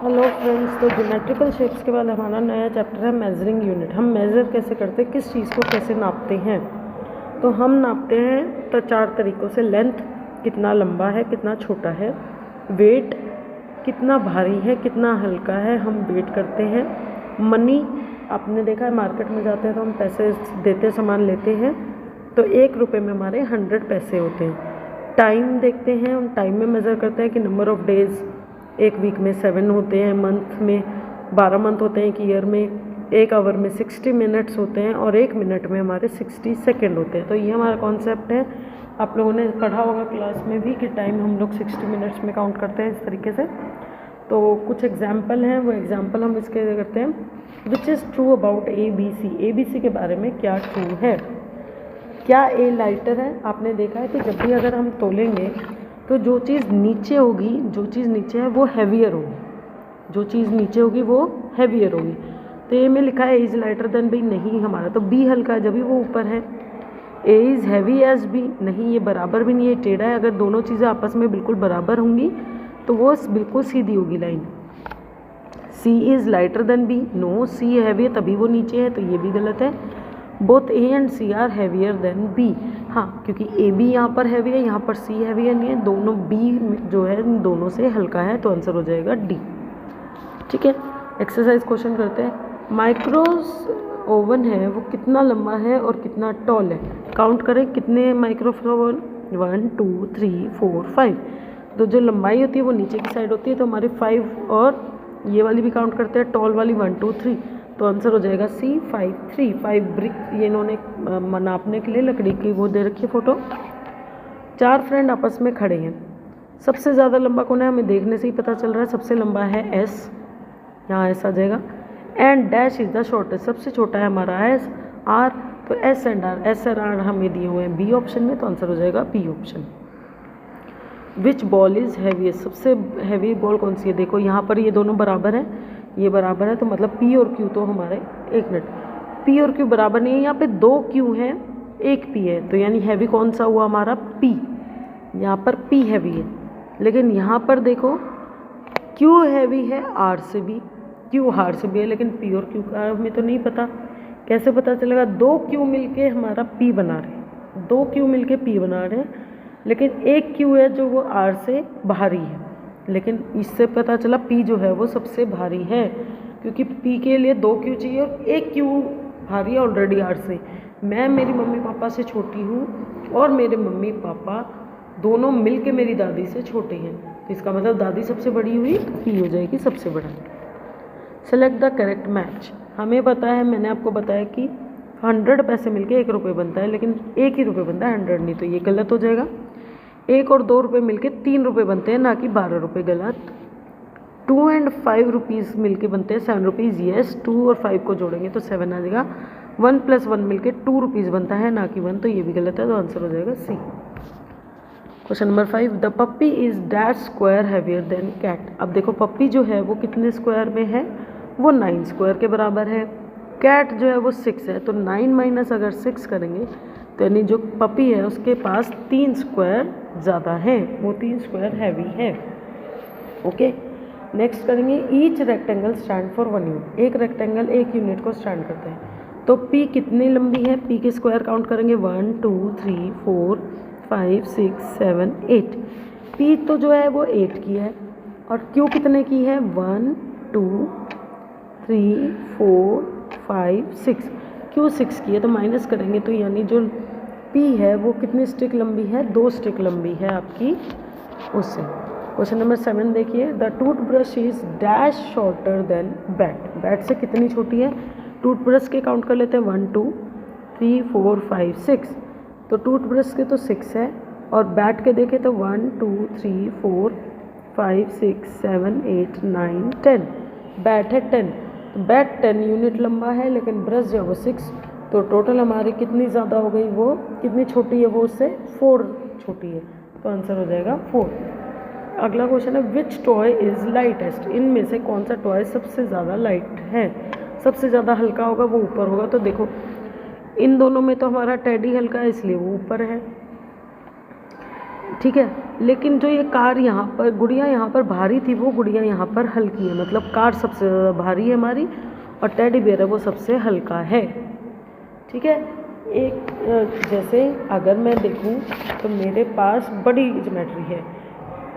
Hello friends, तो geometrical shapes के बाद हमारा नया चैप्टर है मेजरिंग यूनिट। हम मेज़र कैसे करते हैं, किस चीज़ को कैसे नापते हैं। तो हम नापते हैं तो 4 तरीक़ों से। लेंथ, कितना लंबा है कितना छोटा है। वेट, कितना भारी है कितना हल्का है, हम वेट करते हैं। मनी, आपने देखा है मार्केट में जाते हैं तो हम पैसे देते सामान लेते हैं, तो 1 रुपये में हमारे 100 पैसे होते हैं। टाइम देखते हैं, उन टाइम में मेज़र करते हैं कि नंबर ऑफ़ डेज़, एक वीक में 7 होते हैं, मंथ में 12 मंथ होते हैं, एक ईयर में 1 आवर में 60 मिनट्स होते हैं और 1 मिनट में हमारे 60 सेकेंड होते हैं। तो ये हमारा कॉन्सेप्ट है। आप लोगों ने पढ़ा होगा क्लास में भी कि टाइम हम लोग 60 मिनट्स में काउंट करते हैं इस तरीके से। तो कुछ एग्जाम्पल हैं, वो एग्जाम्पल हम इसके करते हैं। Which is true about ABC के बारे में क्या ट्रू है। क्या ए लाइटर है। आपने देखा है कि जब भी अगर हम तोलेंगे तो जो चीज़ नीचे होगी, जो चीज़ नीचे है वो हैवियर होगी, जो चीज़ नीचे होगी वो हैवियर होगी। तो ए में लिखा है A is lighter than B, नहीं हमारा तो बी हल्का है जब भी वो ऊपर है। A is heavy as B, नहीं ये बराबर भी नहीं है, टेढ़ा है। अगर दोनों चीज़ें आपस में बिल्कुल बराबर होंगी तो वो बिल्कुल सीधी होगी लाइन। C is lighter than B, no C heavy है तभी वो नीचे है, तो ये भी गलत है। Both A and C are heavier than B, हाँ क्योंकि ए भी यहाँ पर हैवी है, यहाँ पर सी हैवी है नहीं है, दोनों बी जो है इन दोनों से हल्का है, तो आंसर हो जाएगा डी। ठीक है, एक्सरसाइज क्वेश्चन करते हैं। माइक्रोस ओवन है वो कितना लंबा है और कितना टॉल है। काउंट करें कितने माइक्रोवेव ओवन, 1 2 3 4 5। तो जो लंबाई होती है वो नीचे की साइड होती है, तो हमारी 5, और ये वाली भी काउंट करते हैं टॉल वाली 1 2 3, तो आंसर हो जाएगा सी 5 3। 5 ब्रिक ये इन्होंने नापने के लिए लकड़ी की वो दे रखी है फोटो। 4 फ्रेंड आपस में खड़े हैं, सबसे ज़्यादा लंबा कौन है हमें देखने से ही पता चल रहा है, सबसे लंबा है एस, यहाँ एस आ जाएगा। And dash is the shortest, सबसे छोटा है हमारा एस आर, तो एस एंड आर, एस और आर हमें दिए हुए हैं बी ऑप्शन में, तो आंसर हो जाएगा B option. Which ball is heaviest, सबसे हैवी बॉल कौन सी है। देखो यहाँ पर ये दोनों बराबर हैं, ये बराबर है, तो मतलब पी और क्यू तो हमारे, एक मिनट, पी और क्यू बराबर नहीं है, यहाँ पे 2 क्यू है 1 पी है, तो यानी हैवी कौन सा हुआ हमारा पी, यहाँ पर पी हैवी है। लेकिन यहाँ पर देखो क्यू हैवी है आर से भी, क्यू आर से भी है, लेकिन पी और क्यू का हमें तो नहीं पता, कैसे पता चलेगा। 2 क्यू मिलके हमारा पी बना रहे हैं, 2 क्यू मिलके पी बना रहे हैं, लेकिन 1 क्यू है जो वो आर से भारी है, लेकिन इससे पता चला पी जो है वो सबसे भारी है, क्योंकि पी के लिए 2 क्यू चाहिए और 1 क्यू भारी है ऑलरेडी आर से। मैं मेरी मम्मी पापा से छोटी हूँ और मेरे मम्मी पापा दोनों मिल के मेरी दादी से छोटे हैं, तो इसका मतलब दादी सबसे बड़ी हुई, पी हो जाएगी सबसे बड़ा। सेलेक्ट द करेक्ट मैच, हमें पता है, मैंने आपको बताया कि 100 पैसे मिलके 1 रुपये बनता है, लेकिन 1 ही रुपये बनता है 100 नहीं, तो ये गलत हो जाएगा। 1 और 2 रुपये मिलके 3 रुपये बनते हैं, ना कि 12 रुपये, गलत। 2 एंड 5 रुपीज़ मिलके बनते हैं 7 रुपीज़, येस। 2 और 5 को जोड़ेंगे तो 7 आ जाएगा। 1 + 1 मिलके 2 रुपीज़ बनता है, ना कि 1, तो ये भी गलत है, तो आंसर हो जाएगा C. Question number 5, the puppy is dash square heavier than cat. अब देखो पप्पी जो है वो कितने स्क्वायर में है, वो 9 स्क्वायर के बराबर है। कैट जो है वो 6 है, तो 9 माइनस अगर 6 करेंगे तो यानी जो पपी है उसके पास 3 स्क्वायर ज़्यादा है, वो 3 स्क्वायर हैवी है। ओके, नेक्स्ट करेंगे। Each rectangle stand for 1 unit, एक रेक्टेंगल 1 यूनिट को स्टैंड करते हैं। तो पी कितनी लंबी है, पी के स्क्वायर काउंट करेंगे 1 2 3 4 5 6 7 8। पी तो जो है वो 8 की है, और क्यू कितने की है 1 2 3 4 5 6, क्यू 6 की है, तो माइनस करेंगे तो यानी जो पी है वो कितनी स्टिक लंबी है, 2 स्टिक लंबी है आपकी उससे। क्वेश्चन नंबर 7 देखिए, the tooth brush is dash shorter than bat, bat से कितनी छोटी है। टूथ ब्रश के काउंट कर लेते हैं 1 2 3 4 5 6, तो टूथ ब्रश के तो 6 है, और बैट के देखें तो 1 2 3 4 5 6 7 8 9 10, बैट है 10, तो बैट 10 यूनिट लंबा है, लेकिन ब्रश जो है वो 6, तो टोटल हमारी कितनी ज़्यादा हो गई, वो कितनी छोटी है, वो उससे 4 छोटी है, तो आंसर हो जाएगा 4। अगला क्वेश्चन है, विच टॉय इज़ लाइटेस्ट, इनमें से कौन सा टॉय सबसे ज़्यादा लाइट है, सबसे ज़्यादा हल्का होगा वो ऊपर होगा। तो देखो इन दोनों में तो हमारा टेडी हल्का है इसलिए वो ऊपर है, ठीक है। लेकिन जो ये कार यहाँ पर, गुड़िया यहाँ पर भारी थी, वो गुड़िया यहाँ पर हल्की है, मतलब कार सबसे ज़्यादा भारी है हमारी और टेडी बियर है वो सबसे हल्का है। ठीक है। एक जैसे अगर मैं देखूँ तो मेरे पास बड़ी ज्योमेट्री है,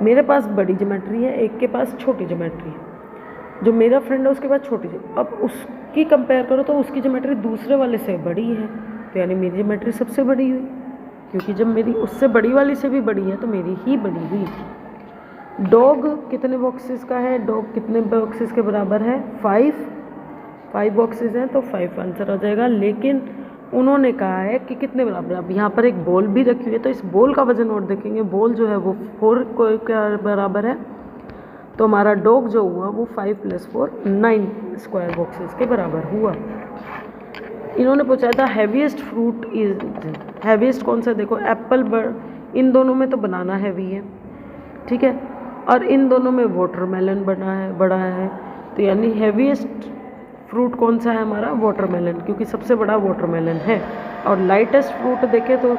मेरे पास बड़ी ज्योमेट्री है, एक के पास छोटी ज्योमेट्री है, जो मेरा फ्रेंड है उसके पास छोटी अब उसकी कंपेयर करो तो उसकी ज्योमेट्री दूसरे वाले से बड़ी है, तो यानी मेरी ज्योमेट्री सबसे बड़ी हुई, क्योंकि जब मेरी उससे बड़ी वाली से भी बड़ी है तो मेरी ही बड़ी हुई। डॉग कितने बॉक्सेस का है, डॉग कितने बॉक्सेस के बराबर है, 5 बॉक्सेस हैं तो 5 आंसर हो जाएगा। लेकिन उन्होंने कहा है कि कितने बराबर, अब यहाँ पर एक बॉल भी रखी हुई है तो इस बॉल का वजन और देखेंगे, बॉल जो है वो 4 के बराबर है, तो हमारा डॉग जो हुआ वो 5 + 4 9 स्क्वायर बॉक्सेस के बराबर हुआ। इन्होंने पूछा था हैवीएस्ट फ्रूट इज, हैवीएस्ट कौन सा, देखो एप्पल, इन दोनों में तो बनाना हैवी है, ठीक है, और इन दोनों में वाटरमेलन बड़ा है, तो यानी हैवीएस्ट फ्रूट कौन सा है हमारा, वाटरमेलन, क्योंकि सबसे बड़ा वाटरमेलन है। और लाइटेस्ट फ्रूट देखें तो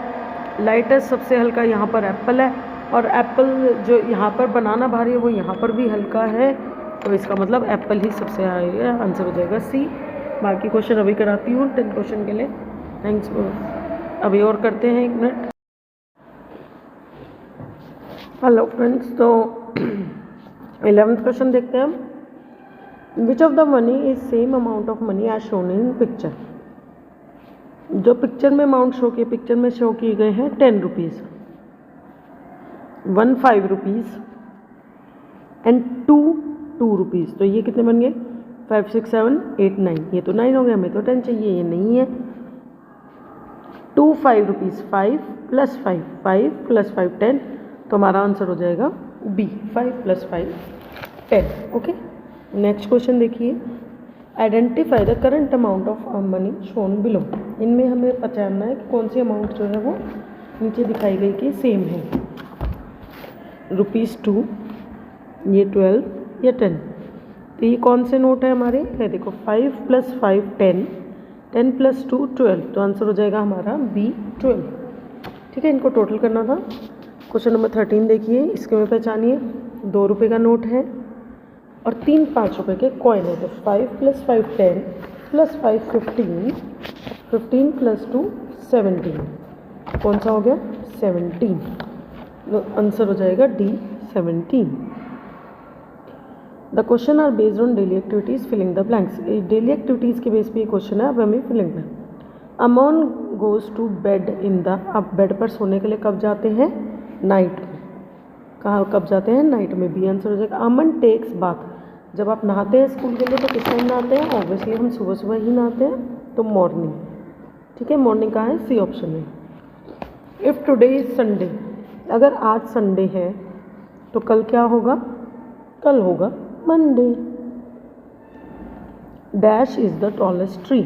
लाइटेस्ट सबसे हल्का यहाँ पर एप्पल है, और एप्पल जो यहाँ पर बनाना भारी है वो यहाँ पर भी हल्का है, तो इसका मतलब एप्पल ही सबसे आएगा, आंसर हो जाएगा सी। बाकी क्वेश्चन अभी कराती हूँ 10 क्वेश्चन के लिए। थैंक्स। अभी और करते हैं 1 मिनट। हेलो फ्रेंड्स, तो 11th क्वेश्चन देखते हैं हम। Which of the money is same amount of money as shown in picture. जो पिक्चर में अमाउंट शो किए, पिक्चर में शो किए गए हैं 10 रुपीज़, 1 5 रुपीज़ एंड 2 रुपीज़, तो ये कितने बन गए, 5 6 7 8 9, ये तो 9 हो गया, हमें तो 10 चाहिए, ये नहीं है। 2 5 रुपीज़, 5 + 5 5 + 5 10, तो हमारा आंसर हो जाएगा बी, 5 + 5 10। ओके, नेक्स्ट क्वेश्चन देखिए। Identify the current amount of money shown below. इनमें हमें पहचानना है कि कौन सी अमाउंट जो है वो नीचे दिखाई गई कि सेम है। ₹2, ये 12 या 10, तो ये कौन से नोट है हमारे, है देखो 5 + 5 10, 10 + 2 12, तो आंसर हो जाएगा हमारा बी 12। ठीक है, इनको टोटल करना था। क्वेश्चन नंबर 13 देखिए, इसके में पहचानिए, 2 रुपये का नोट है और 3 5 रुपये के कॉइन है, तो 5 + 5 10 + 5 15, 15 + 2 17, कौन सा हो गया 17, तो आंसर हो जाएगा D 17। The question are based on daily activities, filling the blanks. Daily activities के बेस पे ये क्वेश्चन है, अब हमें फिलिंग में। Aman goes to bed in the, अब बेड पर सोने के लिए कब जाते हैं, नाइट में। कहाँ कब जाते हैं, नाइट में, बी आंसर हो जाएगा। अमन टेक्स बाथ, जब आप नहाते हैं स्कूल के लिए तो किस टाइम नहाते हैं, ऑब्वियसली हम सुबह सुबह ही नहाते हैं, तो मॉर्निंग। ठीक है, मॉर्निंग कहाँ है, सी ऑप्शन में। इफ़ टुडे इज संडे, अगर आज संडे है तो कल क्या होगा, कल होगा Monday. Dash is the tallest tree,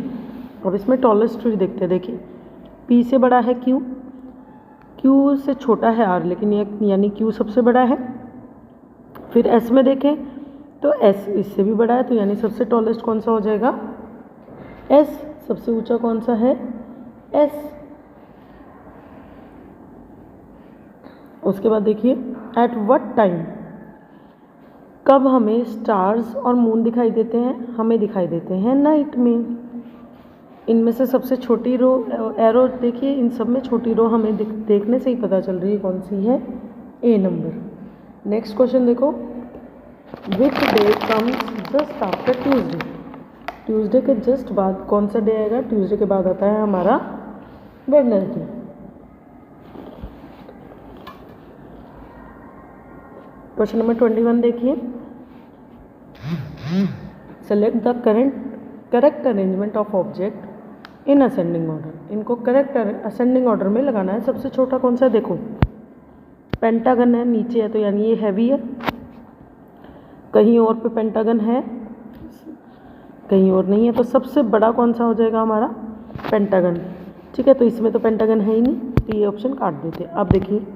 अब इसमें टॉलेस्ट ट्री देखते हैं, देखिए पी से बड़ा है क्यू, क्यू से छोटा है आर, लेकिन यानी क्यू सबसे बड़ा है। फिर एस में देखें तो एस इससे भी बड़ा है, तो यानी सबसे टॉलेस्ट कौन सा हो जाएगा, एस। सबसे ऊंचा कौन सा है, एस। उसके बाद देखिए एट व्हाट टाइम, कब हमें स्टार्स और मून दिखाई देते हैं, हमें दिखाई देते हैं नाइट में। इनमें से सबसे छोटी रो एरो देखिए, इन सब में छोटी रो हमें देखने से ही पता चल रही है कौन सी है, ए नंबर। नेक्स्ट क्वेश्चन देखो, which day comes just after Tuesday. Tuesday के जस्ट बाद कौन सा डे आएगा, ट्यूसडे के बाद आता है हमारा वेडनेसडे। क्वेश्चन नंबर 21 देखिए, select the correct arrangement of object in ascending order. इनको करेक्ट असेंडिंग ऑर्डर में लगाना है। सबसे छोटा कौन सा है, देखो पेंटागन है, नीचे है, तो यानी ये हैवी है। कहीं और पे पेंटागन है, कहीं और नहीं है, तो सबसे बड़ा कौन सा हो जाएगा हमारा, पेंटागन। ठीक है, तो इसमें तो पेंटागन है ही नहीं, तो ये ऑप्शन काट देते। अब देखिए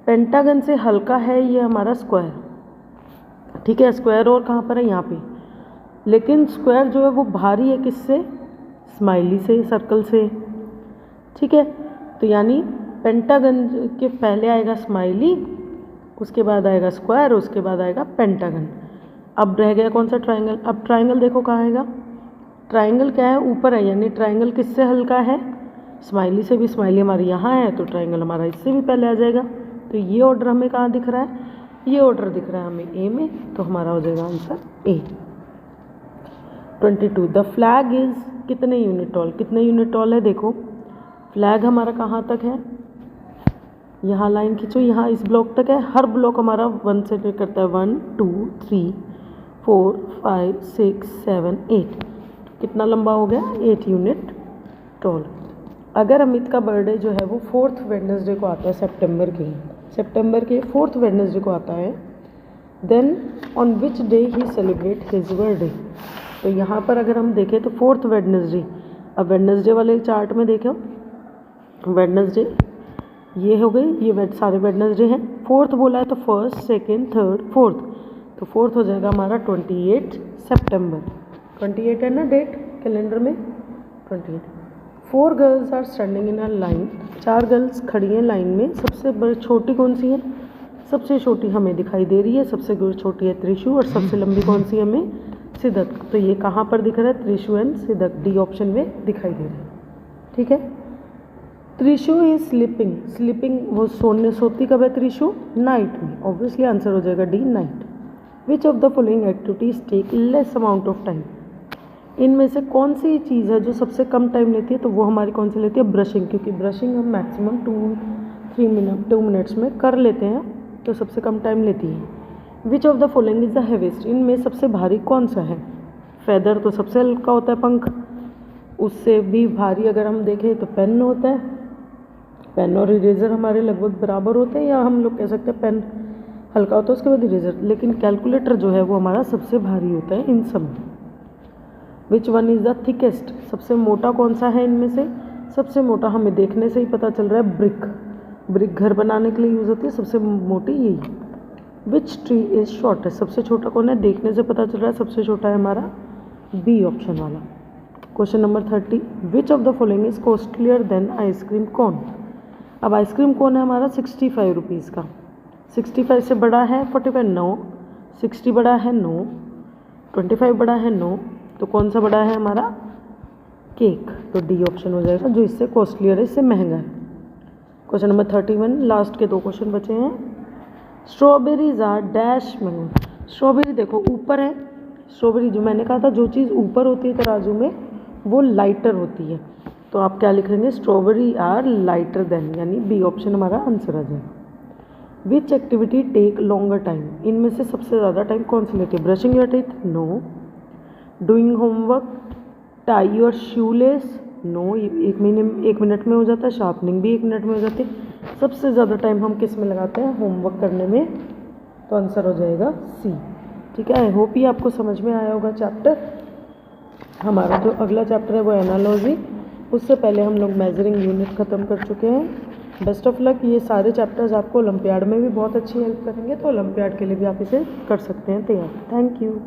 पेंटागन से हल्का है ये हमारा स्क्वायर। ठीक है, स्क्वायर और कहाँ पर है, यहाँ पे, लेकिन स्क्वायर जो है वो भारी है किससे, स्माइली से, सर्कल से। ठीक है, तो यानी पेंटागन के पहले आएगा स्माइली, उसके बाद आएगा स्क्वायर, उसके बाद आएगा पेंटागन। अब रह गया कौन सा? ट्राइंगल। अब ट्राइंगल देखो कहाँ आएगा? ट्राइंगल क्या है? ऊपर है, यानी ट्राइंगल किससे हल्का है? स्माइली से भी। स्माइली हमारी यहाँ है तो ट्राइंगल हमारा इससे भी पहले आ जाएगा। तो ये ऑर्डर हमें कहाँ दिख रहा है? ये ऑर्डर दिख रहा है हमें ए में, तो हमारा हो जाएगा answer A. 22 the flag is कितने यूनिट टॉल? कितने यूनिट टॉल है? देखो फ्लैग हमारा कहाँ तक है? यहाँ लाइन खींचो, यहाँ इस ब्लॉक तक है। हर ब्लॉक हमारा 1 से करता है 1 2 3 4 5 6 7 8। कितना लंबा हो गया? 8 यूनिट टॉल। अगर अमित का बर्थडे जो है वो 4th वेडनेसडे को आता है, सितंबर के 4th वेडनेसडे को आता है, देन ऑन विच डे ही सेलिब्रेट हिज बर्थडे। तो यहाँ पर अगर हम देखें तो 4th वेडनेसडे, अब वेडनेसडे वाले चार्ट में देखो, वेडनेसडे ये हो गए, ये सारे वेडनेसडे हैं। 4th बोला है तो 1st, 2nd, 3rd, 4th, तो 4th हो जाएगा हमारा 28 सितंबर। 28 है ना डेट कैलेंडर में? 28। 4 girls are standing in a line, 4 girls खड़ी हैं लाइन में। सबसे बड़ी छोटी कौन सी है? सबसे छोटी हमें दिखाई दे रही है, सबसे छोटी है त्रिशु, और सबसे लंबी कौन सी हमें? सिदक। तो ये कहाँ पर दिख रहा है? त्रिशु एंड सिदक, डी ऑप्शन में दिखाई दे रहा है। ठीक है। त्रिशु इज स्लीपिंग, स्लीपिंग वो सोती कब है त्रिशु? नाइट में। ऑब्वियसली आंसर हो जाएगा D, night. Which of the following activities take less amount of time? इनमें से कौन सी चीज़ है जो सबसे कम टाइम लेती है? तो वो हमारी कौन सी लेती है? ब्रशिंग, क्योंकि ब्रशिंग हम मैक्सिमम 2 मिनट्स में कर लेते हैं, तो सबसे कम टाइम लेती है। Which of the following is the heaviest? इनमें सबसे भारी कौन सा है? फेदर तो सबसे हल्का होता है, पंख। उससे भी भारी अगर हम देखें तो पेन होता है। पेन और इरेजर हमारे लगभग बराबर होते हैं, या हम लोग कह सकते हैं पेन हल्का होता है उसके बाद इरेजर, लेकिन कैलकुलेटर जो है वो हमारा सबसे भारी होता है इन सब में। Which one is the thickest? सबसे मोटा कौन सा है इनमें से? सबसे मोटा हमें देखने से ही पता चल रहा है ब्रिक। ब्रिक घर बनाने के लिए यूज़ होती है, सबसे मोटी यही। Which tree is shortest? सबसे छोटा कौन है? देखने से पता चल रहा है सबसे छोटा है हमारा बी ऑप्शन वाला। Question number 30 which of the following is costlier than ice cream cone? अब आइसक्रीम कौन है हमारा? 65 रुपीज़ का। 65 से बड़ा है 45? नो। 60 बड़ा है? नो। 25 बड़ा है? नो। तो कौन सा बड़ा है हमारा? केक। तो डी ऑप्शन हो जाएगा, जो इससे कॉस्टलियर है, इससे महंगा है। क्वेश्चन नंबर 31 लास्ट के 2 क्वेश्चन बचे हैं। Strawberries are dash mango. Strawberry देखो ऊपर है, स्ट्रॉबेरी जो मैंने कहा था जो चीज़ ऊपर होती है तराजू में वो लाइटर होती है, तो आप क्या लिखेंगे? स्ट्रॉबेरी आर लाइटर देन, यानी बी ऑप्शन हमारा आंसर आ जाएगा। Which activity take longer time? इनमें से सबसे ज़्यादा टाइम कौन सी लेती है? Brushing your teeth? No. Doing homework? Tie your shoelace? No, 1 minute में हो जाता है। शार्पनिंग भी 1 मिनट में हो जाती है। सबसे ज़्यादा टाइम हम किस में लगाते हैं? होमवर्क करने में, तो आंसर हो जाएगा सी। ठीक है, आई होप ये आपको समझ में आया होगा चैप्टर। हमारा जो अगला चैप्टर है वो एनालॉजी, उससे पहले हम लोग मेजरिंग यूनिट ख़त्म कर चुके हैं। Best of luck. ये सारे चैप्टर्स आपको ओलंपियाड में भी बहुत अच्छी हेल्प करेंगे, तो ओलंपियाड के लिए भी आप इसे कर सकते हैं तैयार। Thank you.